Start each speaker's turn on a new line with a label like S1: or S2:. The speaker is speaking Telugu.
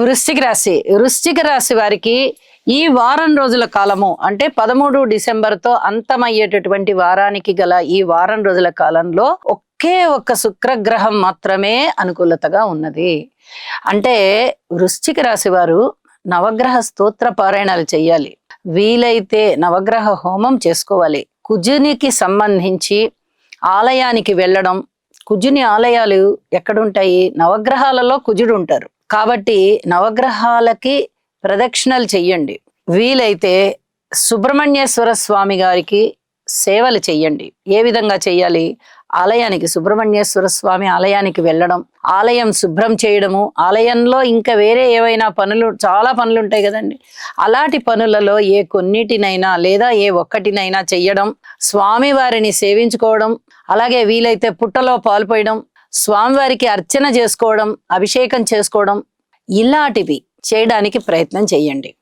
S1: వృశ్చిక రాశి వారికి ఈ వారం రోజుల కాలము అంటే 13 డిసెంబర్తో అంతమయ్యేటటువంటి వారానికి గల ఈ వారం రోజుల కాలంలో ఒకే ఒక్క శుక్రగ్రహం మాత్రమే అనుకూలతగా ఉన్నది. అంటే వృశ్చిక రాశి వారు నవగ్రహ స్తోత్ర పారాయణాలు చేయాలి, వీలైతే నవగ్రహ హోమం చేసుకోవాలి. కుజునికి సంబంధించి ఆలయానికి వెళ్ళడం, కుజుని ఆలయాలు ఎక్కడుంటాయి? నవగ్రహాలలో కుజుడు ఉంటారు కాబట్టి నవగ్రహాలకి ప్రదక్షిణలు చెయ్యండి. వీలైతే సుబ్రహ్మణ్యేశ్వర స్వామి గారికి సేవలు చెయ్యండి. ఏ విధంగా చెయ్యాలి? ఆలయానికి, సుబ్రహ్మణ్యేశ్వర స్వామి ఆలయానికి వెళ్ళడం, ఆలయం శుభ్రం చేయడము, ఆలయంలో ఇంకా వేరే ఏవైనా పనులు, చాలా పనులు ఉంటాయి కదండి, అలాంటి పనులలో ఏ కొన్నిటినైనా లేదా ఏ ఒక్కటినైనా చెయ్యడం, స్వామివారిని సేవించుకోవడం, అలాగే వీలైతే పుట్టలో పాల్పోయడం, స్వామివారికి అర్చన చేసుకోవడం, అభిషేకం చేసుకోవడం, ఇలాంటివి చేయడానికి ప్రయత్నం చేయండి.